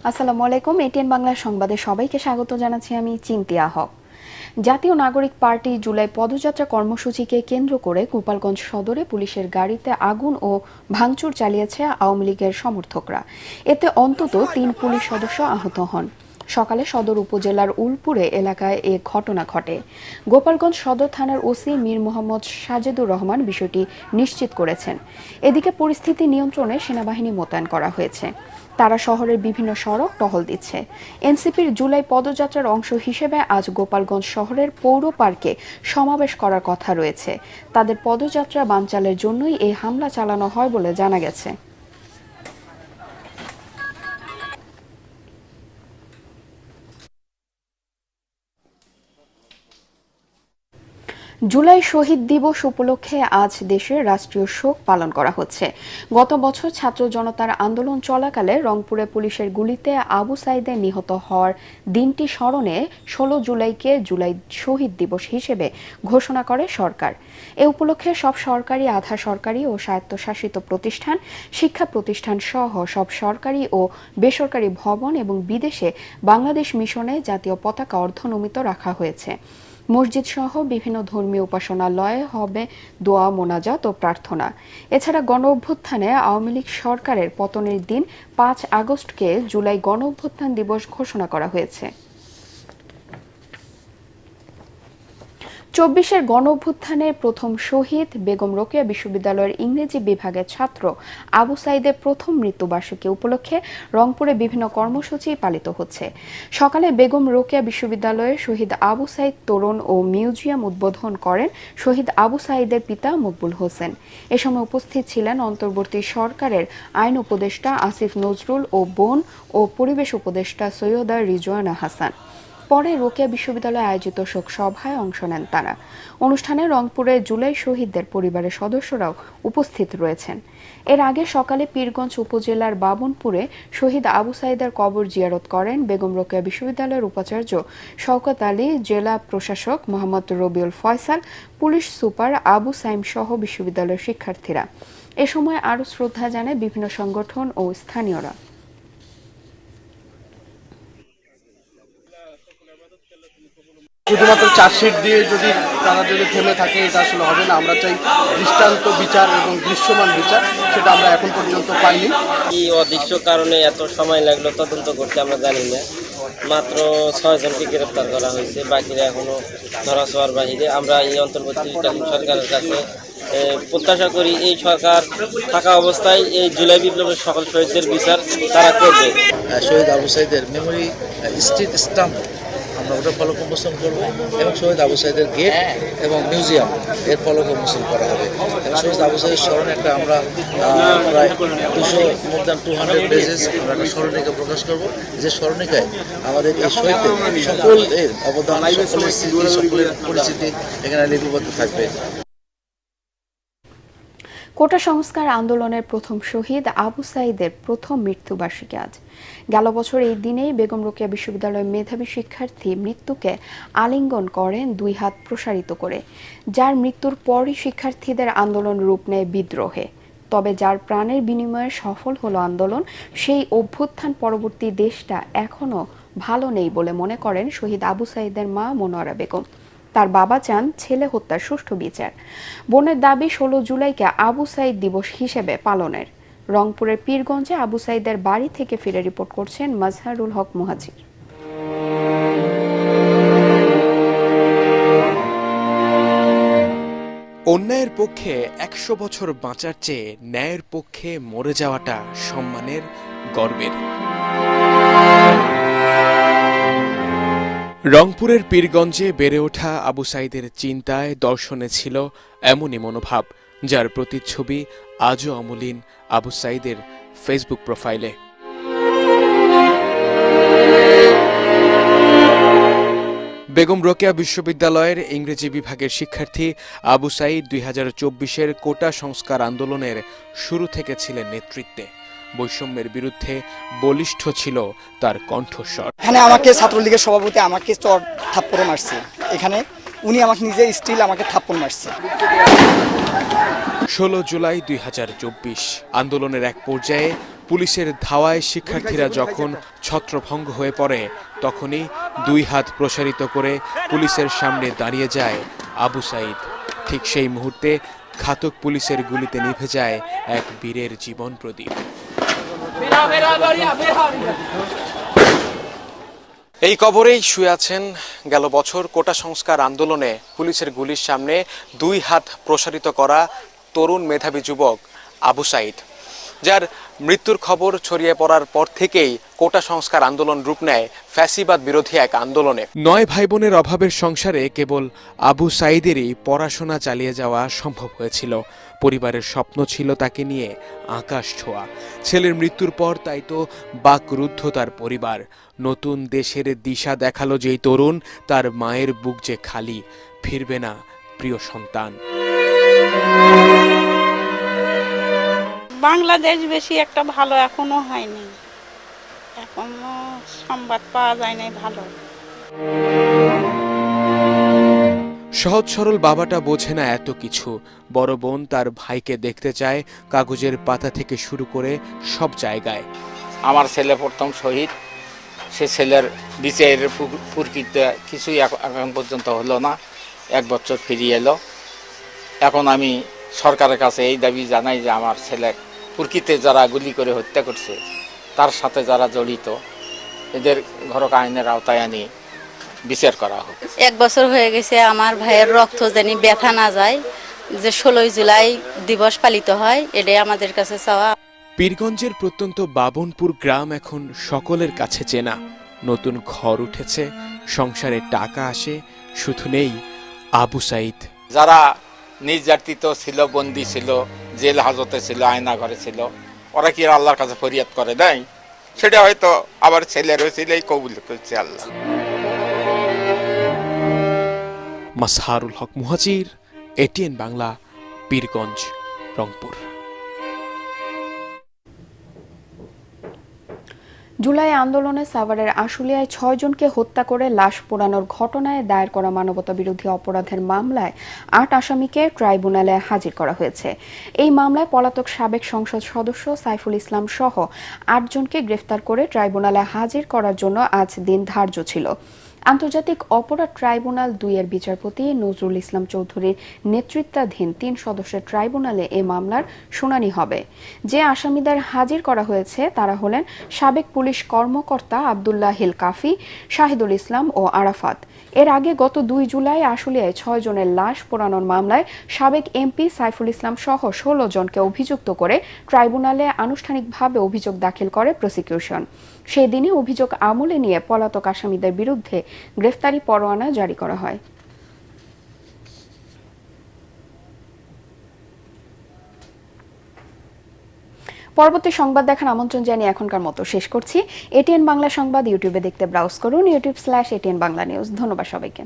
আসসালামু আলাইকুম। এটিএন বাংলা সংবাদে সবাইকে স্বাগত জানাচ্ছি আমি চিন্তিয়া হক। জাতীয় নাগরিক পার্টি জুলাই পদযাত্রা কর্মসূচিকে কেন্দ্র করে গোপালগঞ্জ সদরে পুলিশের গাড়িতে আগুন ও ভাঙচুর চালিয়েছে আওয়ামী লীগের সমর্থকরা। এতে অন্তত ৩ পুলিশ সদস্য আহত হন। সকালে সদর উপজেলার উলপুরে এলাকায় এ ঘটনা ঘটে। গোপালগঞ্জ সদর থানার ওসি মীর মোহাম্মদ সাজেদুর রহমান বিষয়টি নিশ্চিত করেছেন। এদিকে পরিস্থিতি নিয়ন্ত্রণে সেনাবাহিনী মোতায়েন করা হয়েছে। তারা শহরের বিভিন্ন সড়ক টহল দিচ্ছে। এনসিপির জুলাই পদযাত্রার অংশ হিসেবে আজ গোপালগঞ্জ শহরের পৌর পার্কে সমাবেশ করার কথা রয়েছে। তাদের পদযাত্রা বানচালের জন্যই এই হামলা চালানো হয় বলে জানা গেছে। জুলাই শহীদ দিবস উপলক্ষে আজ দেশে রাষ্ট্রীয় শোক পালন করা হচ্ছে। গত বছর ছাত্র জনতার আন্দোলন চলাকালে রংপুরে পুলিশের গুলিতে আবু সাইদে নিহত হওয়ার দিনটি স্মরণে ১৬ জুলাইকে জুলাই শহীদ দিবস হিসেবে ঘোষণা করে সরকার। এ উপলক্ষে সব সরকারি, আধা সরকারি ও স্বায়ত্তশাসিত প্রতিষ্ঠান, শিক্ষা প্রতিষ্ঠান সহ সব সরকারি ও বেসরকারি ভবন এবং বিদেশে বাংলাদেশ মিশনে জাতীয় পতাকা অর্ধনমিত রাখা হয়েছে। মসজিদ সহ বিভিন্ন ধর্মীয় উপাসনালয়ে হবে দোয়া, মোনাজাত ও প্রার্থনা। এছাড়া গণ অভ্যুত্থানে আওয়ামী লীগ সরকারের পতনের দিন ৫ আগস্টকে জুলাই গণ অভ্যুত্থান দিবস ঘোষণা করা হয়েছে। ২৪-এর গণ অভ্যুত্থানের প্রথম শহীদ বেগম রোকেয়া বিশ্ববিদ্যালয়ের ইংরেজি বিভাগের ছাত্র আবু সাইদের প্রথম মৃত্যুবার্ষিকী উপলক্ষে রংপুরে বিভিন্ন কর্মসূচি পালিত হচ্ছে। সকালে বেগম রোকেয়া বিশ্ববিদ্যালয়ে শহীদ আবু সাইদ তোরণ ও মিউজিয়াম উদ্বোধন করেন শহীদ আবু সাইদের পিতা মকবুল হোসেন। এ সময় উপস্থিত ছিলেন অন্তর্বর্তী সরকারের আইন উপদেষ্টা আসিফ নজরুল ও বন ও পরিবেশ উপদেষ্টা সৈয়দা রিজওয়ানা হাসান। পরে রোকেয়া বিশ্ববিদ্যালয়ে আয়োজিত শোক সভায় অংশ নেন তারা। অনুষ্ঠানে রংপুরে জুলাই শহীদদের পরিবারের সদস্যরাও উপস্থিত রয়েছেন। এর আগে সকালে পীরগঞ্জ উপজেলার বাবনপুরে শহীদ আবু সাইদের কবর জিয়ারত করেন বেগম রোকেয়া বিশ্ববিদ্যালয়ের উপাচার্য শওকত আলী, জেলা প্রশাসক মোহাম্মদ রবিউল ফয়সাল, পুলিশ সুপার আবু সাইম সহ বিশ্ববিদ্যালয়ের শিক্ষার্থীরা। এ সময় আরও শ্রদ্ধা জানায় বিভিন্ন সংগঠন ও স্থানীয়রা। শুধুমাত্র চার্জশিট দিয়ে তারা থেমে থাকে, এটা আসলে হবে না। আমরা চাই দৃষ্টান্ত বিচার এবং দৃশ্যমান বিচার, সেটা আমরা এখন পর্যন্ত পাইনি। এই অদৃশ্য কারণে এত সময় লাগলো তদন্ত করতে আমরা জানি না। মাত্র 6 জনকে গ্রেপ্তার করা হয়েছে, বাকিরা এখনো ধরা ছোঁয়ার বাহিরে। আমরা এই অন্তর্বর্তীকালীন সরকারের কাছে প্রত্যাশা করি এই সরকার থাকা অবস্থায় এই জুলাই বিপ্লবের সকল শহীদদের বিচার তারা করবে। শহীদ আবু সাইদের মেমোরি স্ট্রিট স্টাম্প আমরা ওটা ফলক উন্মোচন করবো এবং শহীদ আবু সাইদের গেট এবং মিউজিয়াম এর ফলক উন্মোচন করা হবে। এবং শহীদ আবু সাইদের স্মরণে আমরা প্রায় 200 পেজেস আমরা একটা স্মরণিকা প্রকাশ করব, যে স্মরণিকায় আমাদের এই শহীদদের সকলের অবদান, সকলের স্মৃতি, সকলের পরিচিতি এখানে লিপিবদ্ধ থাকবে। কোটা সংস্কার আন্দোলনের প্রথম শহীদ আবু সাইদের প্রথম মৃত্যুবার্ষিকী আজ। গেল বছর এই দিনেই বেগম রোকেয়া বিশ্ববিদ্যালয়ের মেধাবী শিক্ষার্থী মৃত্যুকে আলিঙ্গন করেন 2 হাত প্রসারিত করে, যার মৃত্যুর পরই শিক্ষার্থীদের আন্দোলন রূপ নেয় বিদ্রোহে। তবে যার প্রাণের বিনিময়ে সফল হলো আন্দোলন, সেই অভ্যুত্থান পরবর্তী দেশটা এখনও ভালো নেই বলে মনে করেন শহীদ আবু সাইদের মা মনোয়ারা বেগম। তার বাবা চান ছেলে হত্যার সুষ্ঠু বিচার। বোনের দাবি 16 জুলাইকে আবু সাইদ দিবস হিসেবে পালনের। রংপুরের পীরগঞ্জে আবু সাইদের বাড়ি থেকে ফিরে রিপোর্ট করছেন মাজহারুল হক মুহাজির। অন্যায়ের পক্ষে 100 বছর বাঁচার চেয়ে ন্যায়ের পক্ষে মরে যাওয়াটা সম্মানের, গর্বের। রংপুরের পীরগঞ্জে বেড়ে ওঠা আবু সাইদের চিন্তায়, দর্শনে ছিল এমনই মনোভাব, যার প্রতিচ্ছবি আজও অমলিন আবু সাইদের ফেসবুক প্রোফাইলে। বেগম রোকেয়া বিশ্ববিদ্যালয়ের ইংরেজি বিভাগের শিক্ষার্থী আবু সাইদ 2024-এর কোটা সংস্কার আন্দোলনের শুরু থেকে ছিলেন নেতৃত্বে। বৈষম্যের বিরুদ্ধে বলিষ্ঠ ছিল তার কণ্ঠস্বর। এখানে আমাকে ছাত্রলীগের সভাপতি আমাকে চর থাপ্পড় মারছে, এখানে উনি আমাকে নিজে স্টিল আমাকে থাপ্পড় মারছে। 16 জুলাই 2024 আন্দোলনের এক পর্যায়ে পুলিশের ধাওয়ায় শিক্ষার্থীরা যখন ছত্রভঙ্গ হয়ে পড়ে তখনই 2 হাত প্রসারিত করে পুলিশের সামনে দাঁড়িয়ে যায় আবু সাঈদ। ঠিক সেই মুহূর্তে ঘাতক পুলিশের গুলিতে নিভে যায় এক বীরের জীবন প্রদীপ। এই কবরেই শুয়ে আছেন গেল বছর কোটা সংস্কার আন্দোলনে পুলিশের গুলির সামনে 2 হাত প্রসারিত করা তরুণ মেধাবী যুবক আবু সাঈদ, যার মৃত্যুর খবর ছড়িয়ে পড়ার পর থেকেই কোটা সংস্কার আন্দোলন রূপ নেয় ফ্যাসিবাদ বিরোধী এক আন্দোলনে। 9 ভাই বোনের অভাবের সংসারে কেবল আবু সাঈদেরই পড়াশোনা চালিয়ে যাওয়া সম্ভব হয়েছিল। পরিবারের স্বপ্ন ছিল তাকে নিয়ে আকাশ ছোঁয়া। ছেলের মৃত্যুর পর তাই তো বাকরুদ্ধ তার পরিবার। নতুন দেশের দিশা দেখালো যেই তরুণ, তার মায়ের বুক যে খালি, ফিরবে না প্রিয় সন্তান। বাংলাদেশ বেশি একটা ভালো এখনো হয়নি, এখনো সংবাদ পাওয়া যায় নাই ভালো। সহজ সরল বাবাটা বোঝে না এত কিছু। বড় বোন তার ভাইকে দেখতে চায় কাগজের পাতা থেকে শুরু করে সব জায়গায়। আমার ছেলে প্রথম শহীদ, সে ছেলের বিচারের প্রকৃতি কিছুই এখন পর্যন্ত হলো না। 1 বছর ফিরিয়ে এলো। এখন আমি সরকারের কাছে এই দাবি জানাই যে আমার ছেলে প্রকৃতিতে যারা গুলি করে হত্যা করছে তার সাথে যারা জড়িত এদের ঘরক আইনের আওতায় আনি বিচার করা হোক। 1 বছর হয়ে গেছে আমার ভাইয়ের রক্ত জানি ব্যথা না যায়, যে 16 জুলাই দিবস পালিত হয়, এটাই আমাদের কাছে চাওয়া। পীরগঞ্জের প্রত্যন্ত বাবনপুর গ্রাম এখন সকলের কাছে চেনা। নতুন ঘর উঠেছে, সংসারে টাকা আসে, শুধু নেই আবু সাঈদ। যারা নির্যাতিত ছিল, বন্দী ছিল, জেল হাজতে ছিল, আয়না ঘরে ছিল, ওরা কি আল্লাহর কাছে ফরিয়াদ করে নাই? সেটা হয়তো আবার ছেলের ছেলেই কবুল করছে আল্লাহ। মাসহারুল হক মুহাজির, এটিএন বাংলা, পীরগঞ্জ, রংপুর। জুলাই আন্দোলনে সাভারের আশুলিয়ায় 6 জনকে হত্যা করে লাশ পোড়ানোর ঘটনায় দায়ের করা মানবতা বিরোধী অপরাধের মামলায় 8 আসামিকে ট্রাইব্যুনালে হাজির করা হয়েছে। এই মামলায় পলাতক সাবেক সংসদ সদস্য সাইফুল ইসলাম সহ 8 জনকে গ্রেফতার করে ট্রাইব্যুনালে হাজির করার জন্য আজ দিন ধার্য ছিল। আন্তর্জাতিক অপরাধ ট্রাইব্যুনাল 2-এর বিচারপতি নজরুল ইসলাম চৌধুরীর নেতৃত্বাধীন 3 সদস্যের ট্রাইব্যুনালে এ মামলার শুনানি হবে। যে আসামিদের হাজির করা হয়েছে তারা হলেন সাবেক পুলিশ কর্মকর্তা আব্দুল্লাহ হিল কাফি, শাহিদুল ইসলাম ও আরাফাত। এর আগে গত 2 জুলাই আশুলিয়ায় 6 জনের লাশ পোড়ানোর মামলায় সাবেক এমপি সাইফুল ইসলাম সহ 16 জনকে অভিযুক্ত করে ট্রাইব্যুনালে আনুষ্ঠানিকভাবে অভিযোগ দাখিল করে প্রসিকিউশন। সেদিনই অভিযোগ আমলে নিয়ে পলাতক আসামিদের বিরুদ্ধে গ্রেফতারি পরোয়ানা জারি করা হয়। পরবর্তী সংবাদ দেখার আমন্ত্রণ জানিয়ে এখনকার মতো শেষ করছি। এটিএন বাংলা সংবাদ ইউটিউবে দেখতে ব্রাউজ করুন, youtube/ATN বাংলা নিউজ। ধন্যবাদ সবাইকে।